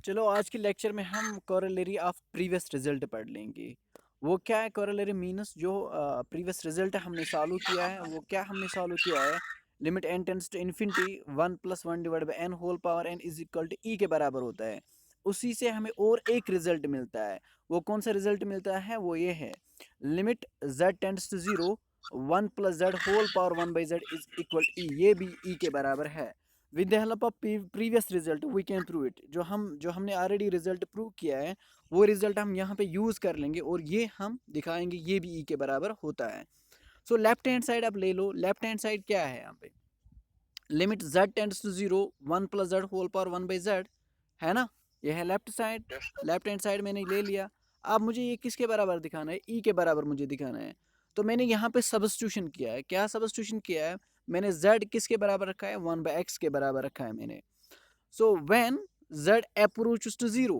चलो आज के लेक्चर में हम कोरोलरी ऑफ प्रीवियस रिजल्ट पढ़ लेंगे। वो क्या है कोरोलरी मीन्स जो प्रीवियस रिजल्ट हमने सॉल्व किया है वो क्या हमने सॉल्व किया है। Limit n tends to infinity 1 + 1 divide by n whole power n is equal to e के बराबर होता है। उसी से हमें और एक रिजल्ट मिलता है। वो कौन सा रिजल्ट मिलता है? वो ये है limit z tends to 0 1 + z whole power 1/z is equal to e। ये भी e के बराबर है। With the help of previous result we can prove it. जो हमने ऑलरेडी रिजल्ट प्रूव किया है वो रिजल्ट हम यहाँ पे यूज़ कर लेंगे और ये हम दिखाएंगे ये भी ई के बराबर होता है। सो लेफ्ट हैंड साइड आप ले लो। लेफ्ट हैंड साइड क्या है यहाँ पे? Limit z tends to 0 1 + z whole power 1/z है ना। ये है left side. Left hand side मैंने ले लिया। अब मुझे ये किसके बराबर दिखाना है? ई के बराबर मुझे दिखाना है। तो मैंने यहाँ पे सब्स्टिट्यूशन किया है। क्या सब्स्टिट्यूशन किया है? मैंने z किसके बराबर रखा है? 1/x के बराबर रखा है मैंने। So z approaches to 0,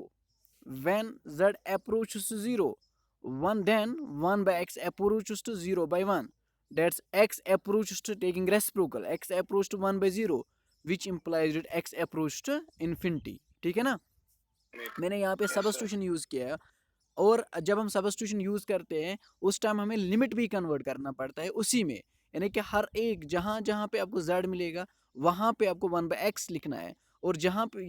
when z approaches to 0, 1 then 1/x approaches to 0/1. That's x approaches to taking reciprocal. X approaches to 1/0, which implies that x approaches to infinity. ठीक है ना? मैंने यहाँ पे सब्स्टिट्यूशन यूज़ किया है। और जब हम सब्स्टिट्यूशन यूज़ करते हैं उस टाइम हमें लिमिट भी कन्वर्ट करना पड़ता है उसी में। यानी कि हर एक जहाँ जहाँ पे आपको z मिलेगा वहाँ पे आपको 1/x लिखना है। और जहाँ पे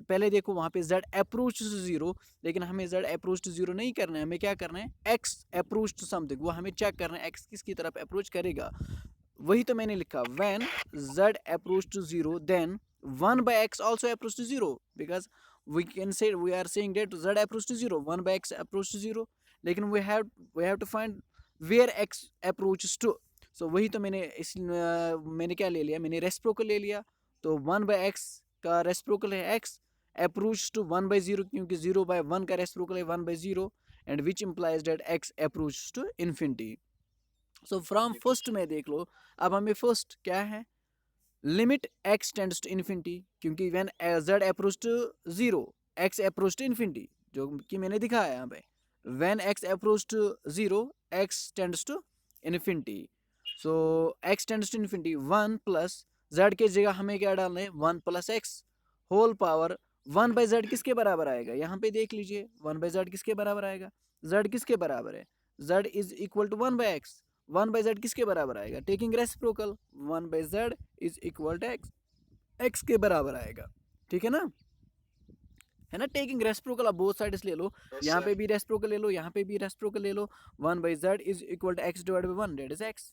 पहले देखो वहाँ पे z अप्रोच टू 0, लेकिन हमें z अप्रोच टू 0 नहीं करना है। हमें क्या करना है? x approach to something. वो हमें चेक करना है x किसकी तरफ अप्रोच करेगा। वही तो मैंने लिखा when z approach to 0 then 1/x also approach to 0, because we can say we are saying that z approach to 0 1/x approach to 0, लेकिन we have to find where x approaches to। so वही तो मैंने क्या ले लिया? मैंने reciprocal ले लिया। तो 1/x का रेसिप्रोकल है x, अप्रोच टू 1/0 क्योंकि 0/1 का रेसिप्रोकल है 1/0, and which implies that x approach to infinity. So from first में देख लो। अब हमें फर्स्ट क्या है? Limit x tends to infinity, क्योंकि when z approach to 0 x approach to infinity, जो कि मैंने दिखाया यहाँ पे। When x approach to 0 x tends to infinity. So x tends to infinity 1 plus z के जगह हमें क्या डालना है? 1 + x होल पावर 1/z किसके बराबर आएगा? यहाँ पे देख लीजिए 1/z किसके बराबर आएगा? z किसके बराबर है? z is equal to 1/x। 1/z किसके बराबर आएगा? Taking reciprocal 1/z is equal to x, x के बराबर आएगा। ठीक है ना? है ना? Taking reciprocal. आप बोथ साइड्स ले लो। यहाँ पे भी रेसिप्रोकल ले लो, यहाँ पे भी रेसिप्रोकल ले लो। 1/z is equal to x divide by 1, that is x।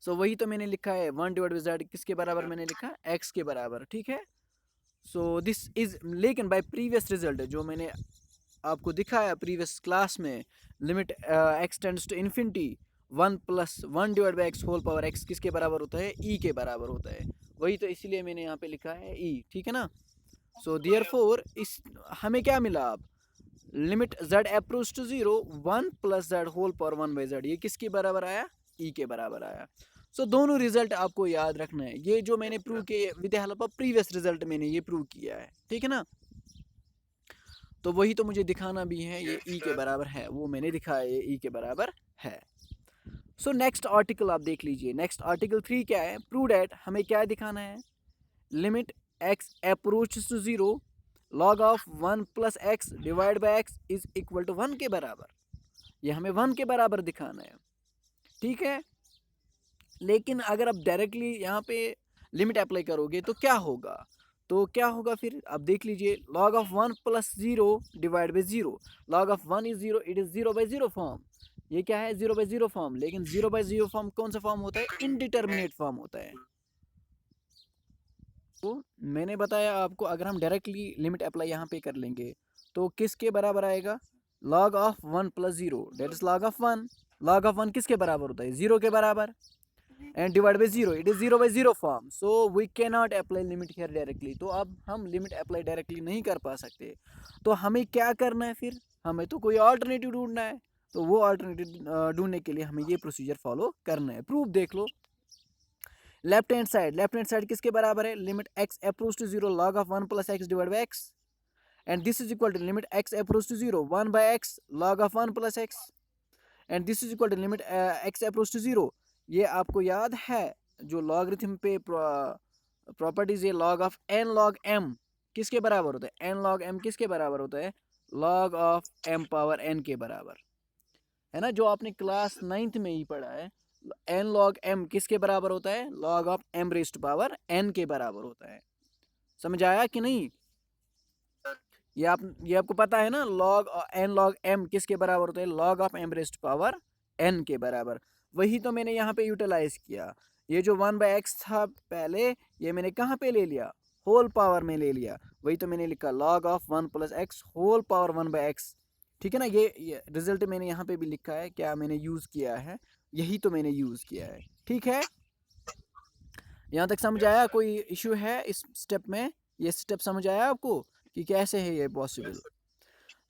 So वही तो मैंने लिखा है 1 डिवाइड बाई z किसके बराबर मैंने लिखा? x के बराबर। ठीक है। सो दिस इज, लेकिन बाय प्रीवियस रिजल्ट जो मैंने आपको दिखाया प्रीवियस क्लास में, limit x tends to infinity 1 + 1 divide by x whole power x किसके बराबर होता है? e के बराबर होता है। वही तो इसीलिए मैंने यहाँ पे लिखा है e। ठीक है ना? सो देयरफॉर इस हमें क्या मिला? अब limit z approach to 0 1 + z whole power 1/z, ये किसके बराबर आया? e के बराबर आया। सो दोनों रिजल्ट आपको याद रखना है। ये जो मैंने प्रूव किया with the help of previous result मैंने ये प्रूव किया है। ठीक है ना? तो वही तो मुझे दिखाना भी है ये ई के बराबर है। वो मैंने दिखाया ये ई के बराबर है। सो नेक्स्ट आर्टिकल आप देख लीजिए। नेक्स्ट आर्टिकल 3 क्या है? Prove that. हमें क्या दिखाना है? Limit x approach to 0 log of 1 + x divide by x is equal to 1 के बराबर। ये हमें 1 के बराबर दिखाना है। ठीक है। लेकिन अगर आप डायरेक्टली यहाँ पे लिमिट अप्लाई करोगे तो क्या होगा? तो क्या होगा फिर? आप देख लीजिए log of 1 + 0 divide by 0। log of 1 is 0, it is 0/0 form. ये क्या है? 0/0 फॉर्म। लेकिन 0/0 फॉर्म कौन सा फॉर्म होता है? इनडिटर्मिनेट फॉर्म होता है। तो मैंने बताया आपको अगर हम डायरेक्टली लिमिट अप्लाई यहाँ पे कर लेंगे तो किसके बराबर आएगा? log of 1 + 0 that is log of 1। log of 1 किसके बराबर होता है? 0 के बराबर। And divide by 0, it is 0/0 form. So we can not apply limit here directly. तो अब हम लिमिट अप्लाई डायरेक्टली नहीं कर पा सकते। तो हमें क्या करना है फिर? हमें तो कोई ऑल्टरनेटिव ढूंढना है। तो वो ऑल्टरनेटिव ढूंढने के लिए हमें ये प्रोसीजर फॉलो करना है। प्रूफ देख लो। लेफ्ट हैंड साइड किसके बराबर है? Limit x approach to 0 log of 1 + x divide by x, and this is equal to limit x approach to 0 1/x log of 1 + x, and this is equal to limit x approach to 0। ये आपको याद है जो logarithm पे properties है? log of n log m किसके बराबर होता है, एन लॉग एम किसके बराबर होता है, log of m power n के बराबर, है ना, जो आपने क्लास 9th में ही पढ़ा है। एन लॉग एम किसके बराबर होता है, log of m raised power n के बराबर होता है। समझ आया कि नहीं, ये आपको पता है ना, लॉग एन लॉग एम किसके बराबर होता है, log of m raised power n के बराबर। वही तो मैंने यहाँ पे यूटिलाइज किया। ये जो 1/x था पहले, ये मैंने कहाँ पे ले लिया, होल पावर में ले लिया। वही तो मैंने लिखा log of 1 + x whole power 1/x। ठीक है ना, ये रिजल्ट मैंने यहाँ पे भी लिखा है, क्या मैंने यूज़ किया है, यही तो मैंने यूज़ किया है। ठीक है, यहाँ तक समझ आया, कोई इशू है इस स्टेप में, ये स्टेप समझ आया आपको कि कैसे है ये possible.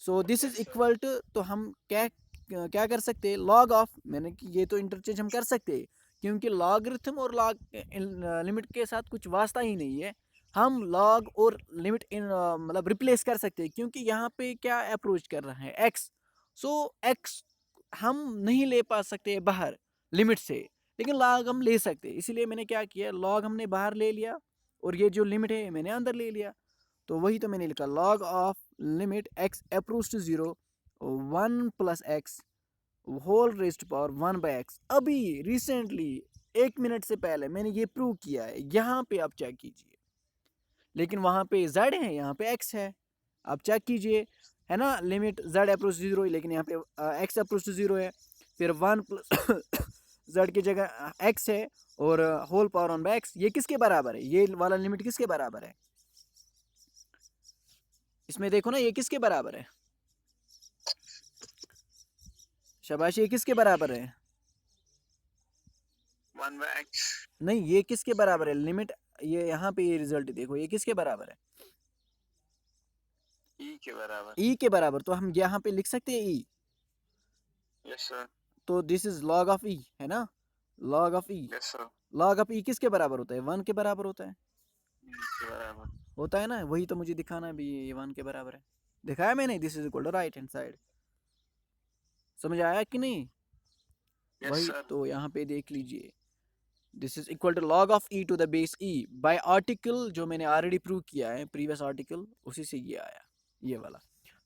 So this is equal to, तो हम क्या क्या कर सकते हैं, लॉग ऑफ, मैंने कि ये तो इंटरचेंज हम कर सकते हैं, क्योंकि लॉगरिथम और लॉग लिमिट के साथ कुछ वास्ता ही नहीं है। हम लॉग और लिमिट इन मतलब रिप्लेस कर सकते हैं, क्योंकि यहाँ पे क्या अप्रोच कर रहा है, एक्स। सो एक्स हम नहीं ले पा सकते बाहर लिमिट से, लेकिन लॉग हम ले सकते हैं। इसीलिए मैंने क्या किया, लॉग हमने बाहर ले लिया और ये जो लिमिट है मैंने अंदर ले लिया। तो वही तो मैंने लिखा, log of limit x approach to 0 1 + x whole raised power 1/x। अभी रिसेंटली 1 मिनट से पहले मैंने ये प्रूव किया है, यहाँ पे आप चेक कीजिए। लेकिन वहाँ पे z है, यहाँ पे x है, आप चेक कीजिए, है ना, लिमिट z अप्रोच टू 0, लेकिन यहाँ पे x अप्रोच टू 0 है। फिर 1 + z की जगह x है और होल पावर 1/x। ये किसके बराबर है, ये वाला लिमिट किसके बराबर है, इसमें देखो ना, ये किसके बराबर है, शाबाश, ये किसके बराबर है, 1/x। नहीं, ये किसके बराबर है लिमिट, ये यहाँ पे ये रिजल्ट देखो, ये किसके बराबर है, ई के बराबर। ई के बराबर। तो हम यहाँ पे लिख सकते हैं ई। Yes sir. तो this is log of e, है ना, log of e. Yes sir. Log of e किसके बराबर होता है, 1 के बराबर होता है, ई के बराबर। होता है ना, वही तो मुझे दिखाना है भी, ये 1 के बराबर है, दिखाया मैंने, this is equal to right hand side. समझ आया कि नहीं, यस वही सर। तो यहाँ पे देख लीजिए, this is equal to log of e to the base e by article, जो मैंने ऑलरेडी प्रूव किया है प्रीवियस आर्टिकल, उसी से ये आया, ये वाला।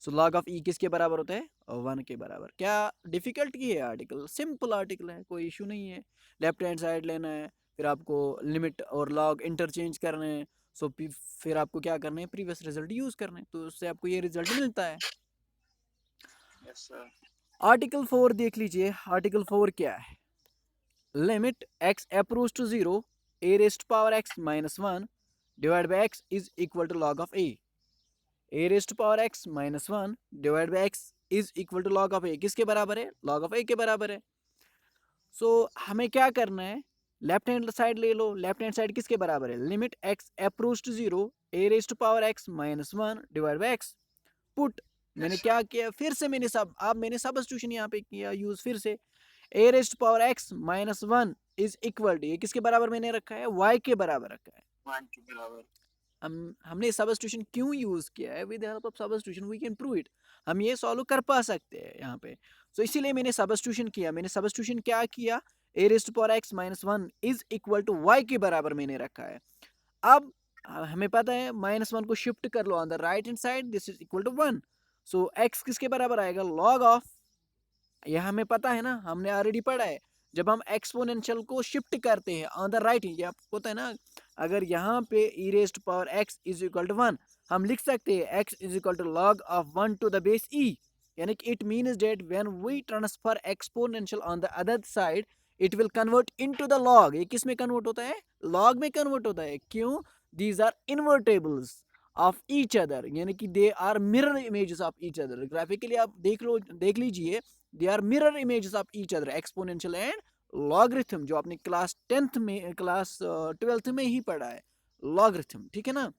सो लॉग ऑफ ई किसके बराबर होता है, 1 के बराबर। क्या डिफिकल्ट की है आर्टिकल, सिंपल आर्टिकल है, कोई इशू नहीं है। लेफ्ट हैंड साइड लेना है, फिर आपको लिमिट और लॉग इंटरचेंज करना है। सो फिर आपको क्या करना है, प्रीवियस रिजल्ट यूज करना है, तो उससे आपको ये रिजल्ट मिलता है। Yes sir. आर्टिकल 4 देख लीजिए, आर्टिकल 4 क्या है, limit x approach to 0 a raised power x - 1 divide by x is equal to log of a raised power x - 1 divide by x is equal to log of a, किसके बराबर है, log of a के बराबर है। सो हमें क्या करना है, लेफ्ट हैंड साइड ले लो, लेफ्ट हैंड साइड किसके बराबर है, limit x approach to 0 a raised power x - 1 divide by x put. मैंने क्या किया, फिर से मैंने सब्स्टिट्यूशन यहाँ पे किया यूज, फिर से a raised power x - 1 is equal to, ये किसके बराबर मैंने रखा है, y के बराबर रखा है। 1 के बराबर। हमने सब्स्टिट्यूशन क्यों यूज किया है, with help of substitution we can prove it, हम ये सॉल्व कर पा सकते हैं यहाँ पे। सो इसीलिए मैंने सब्स्टिट्यूशन किया, मैंने सब्स्टिट्यूशन क्या किया, a raised power x - 1 is equal to y के बराबर मैंने रखा है। अब हमें पता है -1 को शिफ्ट कर लो on the right hand side, this is equal to 1। So x किसके बराबर आएगा, लॉग ऑफ, यह हमें पता है ना, हमने ऑलरेडी पढ़ा है, जब हम एक्सपोनेंशियल को शिफ्ट करते हैं ऑन द राइट, ये आपको पता है ना, अगर यहाँ पे e raised power x is equal to 1, हम लिख सकते हैं x is equal to log of 1 to the base e, यानी कि it means that when we transfer exponential on the other side it will convert into the log. ये किस में convert होता है, लॉग में कन्वर्ट होता है। क्यों, these are invertibles of each other, यानी कि they are mirror images of each other. Graphically आप देख लीजिए, they are mirror images of each other, exponential and logarithm, जो आपने क्लास 10th में, क्लास 12th में ही पढ़ा है, लॉगरिथम, ठीक है ना,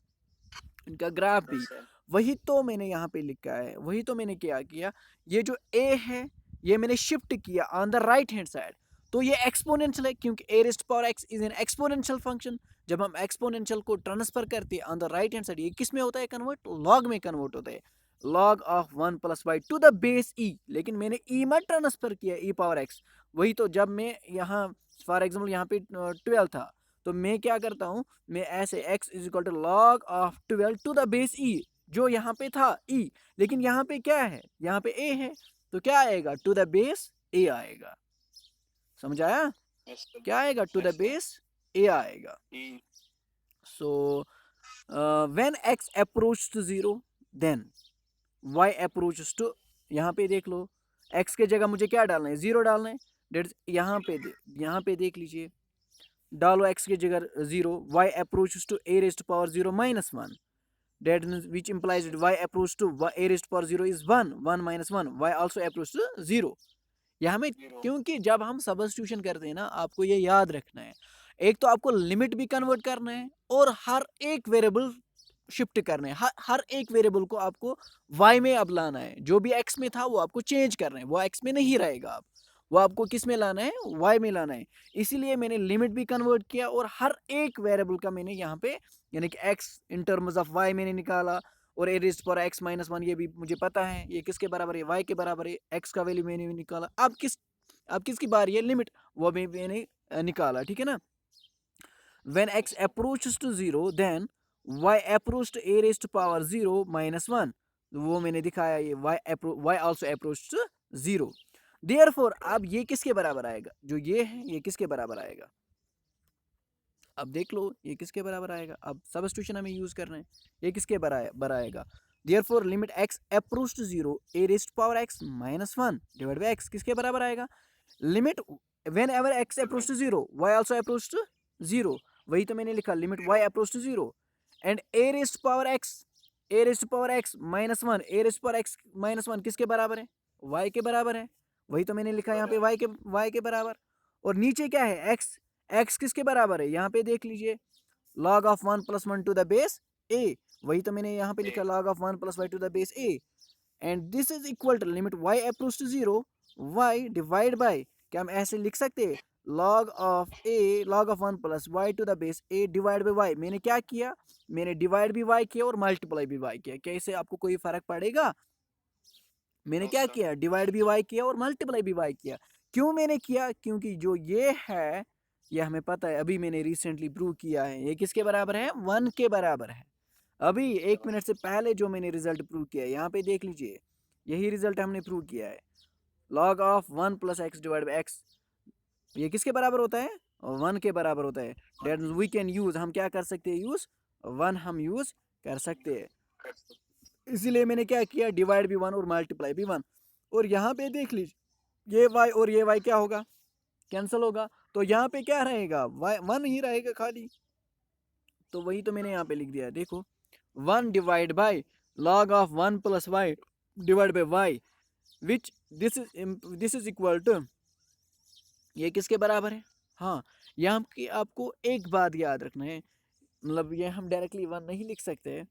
इनका ग्राफ भी। Yes sir. वही तो मैंने यहाँ पे लिखा है, वही तो मैंने क्या किया, ये जो a है ये मैंने शिफ्ट किया on the right hand side, तो ये एक्सपोनेंशियल है, क्योंकि a raised power x is an exponential function. जब हम एक्सपोनेंशियल को ट्रांसफर करते हैं on the right hand side, ये किस में होता है कन्वर्ट, लॉग में कन्वर्ट होता है, log of 1 + y to the base e। लेकिन मैंने e में ट्रांसफर किया e पावर x। वही तो जब मैं यहाँ फॉर एग्जाम्पल यहाँ पे 12 था, तो मैं क्या करता हूँ, मैं ऐसे x is equal to log of 12 to the base e, जो यहाँ पे था e, लेकिन यहाँ पे क्या है, यहाँ पे a है, तो क्या आएगा, टू द बेस a आएगा। समझ आया, Yes, sir. क्या आएगा, to the Yes, sir. Base a आएगा। E. So when x approach to 0 then y approaches to, यहाँ पे देख लो x के जगह मुझे क्या डालना है, 0 डालना है। डेट यहाँ पे देख लीजिए, डालो x की जगह 0, y approaches to a raised to power 0 minus 1, that means which implies that y approach to a raised to power 0 is 1, 1 minus 1, y also approach to 0। यहाँ में Zero. क्योंकि जब हम सबस्टिट्यूशन करते हैं ना, आपको ये याद रखना है, एक तो आपको लिमिट भी कन्वर्ट करना है और हर एक वेरिएबल शिफ्ट करना है, हर एक वेरिएबल को आपको y में अब लाना है। जो भी x में था वो आपको चेंज करना है, वो x में नहीं रहेगा, अब वो आपको किस में लाना है, y में लाना है। इसीलिए मैंने लिमिट भी कन्वर्ट किया और हर एक वेरिएबल का मैंने यहाँ पे यानी कि x in terms of y मैंने निकाला, और ए रेज़्ड पावर x माइनस 1 ये भी मुझे पता है ये किसके बराबर है, y के बराबर है। x का वैल्यू मैंने भी निकाला। अब किसकी बारी है, लिमिट, वो भी मैंने निकाला, ठीक है ना। When x approaches to 0 then y approach to a raised to power 0 minus 1, वो मैंने दिखाया, ये y also approach to 0। Therefore अब ये किसके बराबर आएगा, जो ये है ये किसके बराबर आएगा, अब देख लो ये किसके बराबर आएगा। अब सबस्टिट्यूशन हमें यूज करना है, ये किसके बराबर आएगा। Therefore limit x approach to 0 a raised to power x minus 1 divided by x किसके बराबर आएगा, limit whenever x approach to 0 y also approach to 0, वही तो मैंने लिखा, limit y approach to 0 and a raised to power x minus 1, a raised to power x minus 1 किसके बराबर है, y के बराबर है, वही तो मैंने लिखा यहाँ पे y के बराबर। और नीचे क्या है, x किसके बराबर है, यहाँ पे देख लीजिए, log of 1 plus 1 to the base a, वही तो मैंने यहाँ पे लिखा, log of 1 plus y to the base a, and this is equal to limit y approach to 0 y divide by, क्या हम ऐसे लिख सकते हैं, log of 1 plus y to the base a divide by y। मैंने क्या किया, मैंने डिवाइड भी y किया और मल्टीप्लाई भी y किया, क्या इससे आपको कोई फर्क पड़ेगा, मैंने क्या किया, डिवाइड भी y किया और मल्टीप्लाई भी y किया। क्यों मैंने किया, क्योंकि जो ये है ये हमें पता है, अभी मैंने रिसेंटली प्रूव किया है, ये किसके बराबर है, 1 के बराबर है। अभी 1 मिनट से पहले जो मैंने रिजल्ट प्रूव किया है, यहाँ पे देख लीजिए, यही रिजल्ट हमने प्रूव किया है, log of 1 plus x divide by x, ये किसके बराबर होता है, 1 के बराबर होता है। That means we can use, हम क्या कर सकते हैं, यूज 1 हम यूज कर सकते हैं। इसीलिए मैंने क्या किया, डिवाइड भी 1 और मल्टीप्लाई भी 1। और यहाँ पे देख लीजिए, ये y और ये y क्या होगा, कैंसिल होगा, तो यहाँ पे क्या रहेगा, y 1 ही रहेगा खाली, तो वही तो मैंने यहाँ पे लिख दिया, देखो 1 divide by log of 1 plus y divide by y, which this is equal to, ये किसके बराबर है। हाँ, यहाँ की आपको एक बात याद रखना है, मतलब ये हम डायरेक्टली 1 नहीं लिख सकते,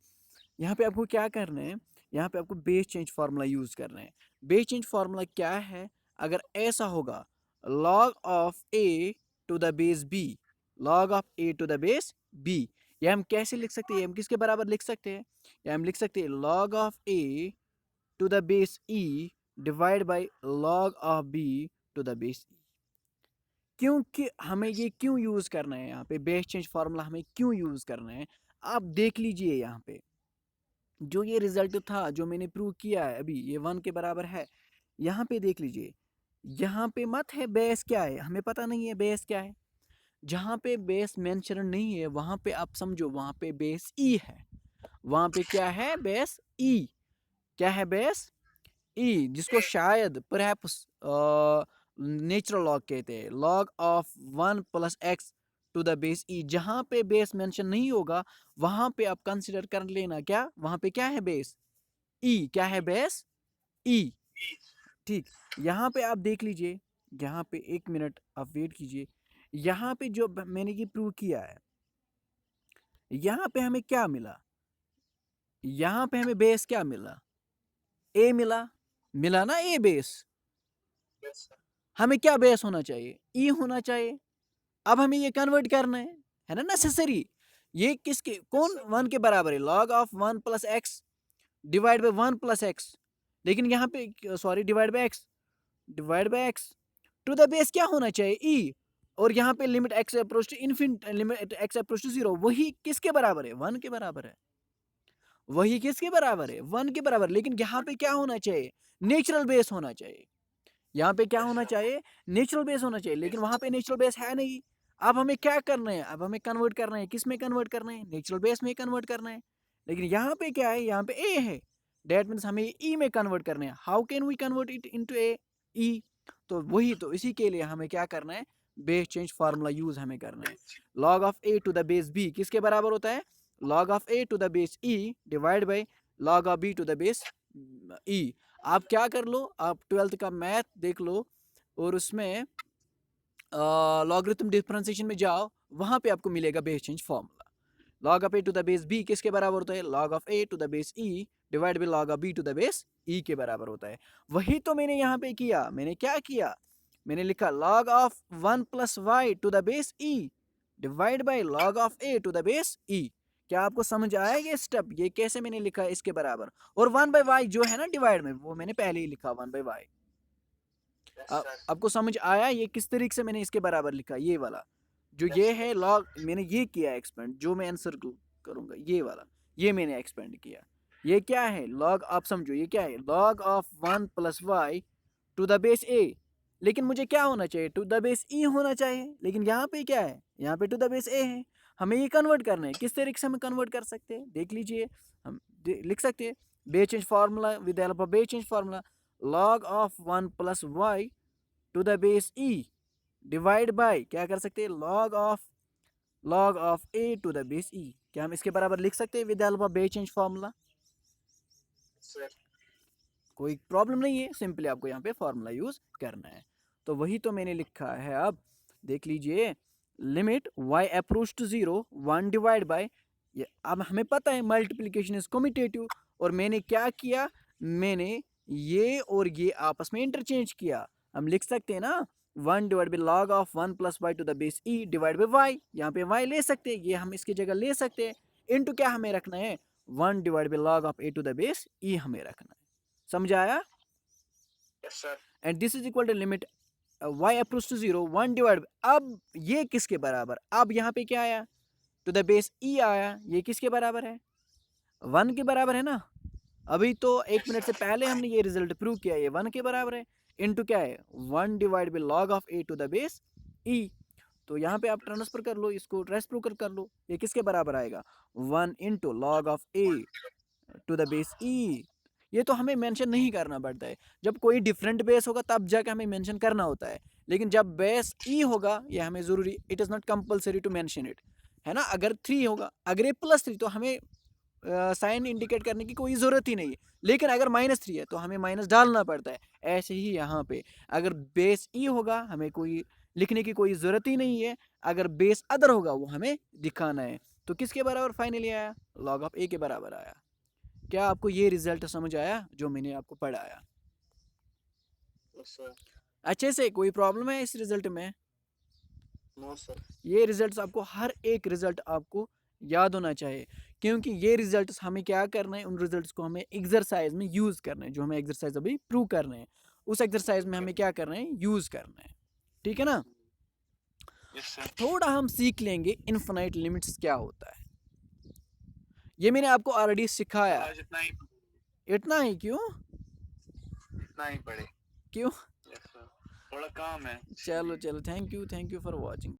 यहाँ पे आपको क्या करना है, यहाँ पे आपको बेस चेंज फार्मूला यूज करना है। बेस चेंज फार्मूला क्या है, अगर ऐसा होगा, log of a to the base b, log of a to the base b, ये हम कैसे लिख सकते हैं, हम किसके बराबर लिख सकते हैं, या हम लिख सकते हैं log of a to the base e divide by log of b to the base e। क्योंकि हमें ये क्यों यूज करना है, यहाँ पे बेस चेंज फार्मूला हमें क्यों यूज करना है, आप देख लीजिए यहाँ पे जो ये रिजल्ट था, जो मैंने प्रूव किया है अभी, ये 1 के बराबर है। यहाँ पे देख लीजिए, यहाँ पे मत है बेस क्या है, हमें पता नहीं है बेस क्या है। जहाँ पे बेस मेंशन नहीं है वहाँ पे आप समझो, वहाँ पे बेस ई है, वहाँ पे क्या है, बेस ई, क्या है, बेस ई, जिसको शायद परहैप्स नेचुरल लॉग कहते हैं, log of 1 plus x to the base e. जहाँ पे बेस मेंशन नहीं होगा वहाँ पे आप कंसिडर कर लेना, क्या वहाँ पे क्या है, बेस ई, क्या है, बेस ई। ठीक, यहाँ पे आप देख लीजिए, यहाँ पे 1 मिनट आप वेट कीजिए, यहाँ पे जो मैंने ये प्रूव किया है, यहाँ पे हमें क्या मिला, यहाँ पे हमें बेस क्या मिला, ए मिला ना, ए बेस। हमें क्या बेस होना चाहिए, ई होना चाहिए। अब हमें ये कन्वर्ट करना है ना, नेसेसरी। ये किसके, कौन 1 के बराबर है, log of 1 plus x divide by 1 plus x, लेकिन यहाँ पे sorry divide by x to the base क्या होना चाहिए, ई। और यहाँ पे limit x approach to infinite, limit x approach to 0, वही किसके बराबर है? 1 के बराबर है। वही किसके बराबर है? 1 के बराबर। लेकिन यहाँ पे क्या होना चाहिए? नेचुरल बेस होना चाहिए। यहाँ पे क्या यस होना सर। चाहिए? नेचुरल बेस होना चाहिए, लेकिन वहाँ पे नेचुरल बेस है नहीं। अब हमें क्या करना है? अब हमें कन्वर्ट करना है, किस में कन्वर्ट करना है? नेचुरल बेस में कन्वर्ट करना है। लेकिन यहाँ पे क्या है? यहाँ पे ए है, दैट मीन्स हमें ई में कन्वर्ट करना है। How can we convert it into a? E. तो वही, तो इसी के लिए हमें क्या करना है? बेस चेंज फार्मूला यूज हमें करना है। Log of a to the base b किसके बराबर होता है? Log of a to the base e divide by log of b to the base e. आप क्या कर लो, आप 12th का मैथ देख लो और उसमें लॉगरिथम डिफरेंशिएशन में जाओ, वहां पे आपको मिलेगा base change formula. Log of a to the base b किसके बराबर होता है? Log of a to the base e divide by log of b to the base e के बराबर होता है। वही तो मैंने यहाँ पे किया। मैंने क्या किया? मैंने लिखा log of 1 plus y to the base e divide by log of a to the base e. क्या आपको समझ आया ये स्टेप? ये कैसे मैंने लिखा है इसके बराबर? और 1 बाई वाई जो है ना डिवाइड में, वो मैंने पहले ही लिखा 1 बाई वाई। Yes sir. आपको समझ आया ये किस तरीके से मैंने इसके बराबर लिखा? ये वाला जो यस ये सर। है लॉग, मैंने ये किया एक्सपेंड, जो मैं आंसर करूंगा ये वाला, ये मैंने एक्सपेंड किया। ये क्या है? लॉग, आप समझो ये क्या है? Log of 1 plus y to the base a. लेकिन मुझे क्या होना चाहिए? टू द बेस ई होना चाहिए। लेकिन यहाँ पे क्या है? यहाँ पे टू द बेस ए है। हमें ये कन्वर्ट करना है। किस तरीके से हम कन्वर्ट कर सकते हैं? देख लीजिए, हम लिख सकते हैं base change formula with help of base change formula. Log of 1 plus y to the base e divide by, क्या कर सकते हैं? Log of a to the base e. क्या हम इसके बराबर लिख सकते हैं with help of base change formula? Sir. कोई प्रॉब्लम नहीं है, सिंपली आपको यहाँ पे फार्मूला यूज करना है। तो वही तो मैंने लिखा है। अब देख लीजिए, limit y approach to 0 1 divide by, अब हमें पता है मल्टीप्लिकेशन इज कम्यूटेटिव। और मैंने क्या किया? मैंने ये और ये आपस में इंटरचेंज किया। हम लिख सकते हैं ना 1 divide by log of 1 plus y to the base e divide by y. यहाँ पे y ले सकते हैं, ये हम इसकी जगह ले सकते हैं। इनटू क्या हमें रखना है? 1 divide by log of a to the base e हमें रखना है। समझ आया? Yes sir. And this is equal to limit y approach to 0 1 divide. अब ये किसके बराबर? अब यहाँ पे क्या आया? टू द बेस ई आया। ये किसके बराबर है? 1 के बराबर है ना। अभी तो 1 मिनट से पहले हमने ये रिजल्ट प्रूव किया, ये 1 के बराबर है। इनटू क्या है? 1 divide by log of a to the base e. तो यहाँ पे आप ट्रांसफर कर लो, इसको रेसिप्रोकल कर लो। ये किसके बराबर आएगा? 1 into log of a to the base e. ये तो हमें मेंशन नहीं करना पड़ता है। जब कोई डिफरेंट बेस होगा तब जाके हमें मेंशन करना होता है। लेकिन जब बेस ई होगा, ये हमें ज़रूरी, it is not compulsory to mention it, है ना। अगर 3 होगा, अगर ये +3 तो हमें साइन इंडिकेट करने की कोई ज़रूरत ही नहीं है। लेकिन अगर -3 है तो हमें माइनस डालना पड़ता है। ऐसे ही यहाँ पे अगर बेस ई होगा, हमें कोई लिखने की कोई ज़रूरत ही नहीं है। अगर बेस अदर होगा, वो हमें दिखाना है। तो किसके बराबर फाइनली आया? लॉग ऑफ ए के बराबर आया। क्या आपको ये रिजल्ट समझ आया जो मैंने आपको पढ़ाया? Yes sir. अच्छे से? कोई प्रॉब्लम है इस रिजल्ट में? No sir. ये रिजल्ट्स आपको, हर एक रिजल्ट आपको याद होना चाहिए, क्योंकि ये रिजल्ट्स हमें क्या करना है? उन रिजल्ट्स को हमें एक्सरसाइज में यूज़ करना है। जो हमें एक्सरसाइज अभी प्रूव करना है, उस एक्सरसाइज में हमें क्या करना है? यूज़ करना है। ठीक है ना। Yes sir. थोड़ा हम सीख लेंगे इनफाइनाइट लिमिट्स क्या होता है। ये मैंने आपको ऑलरेडी सिखाया। आज इतना ही, इतना ही क्यों? इतना ही पढ़े। क्यों? यस सर, थोड़ा काम है। चलो चलो, थैंक यू फॉर वॉचिंग।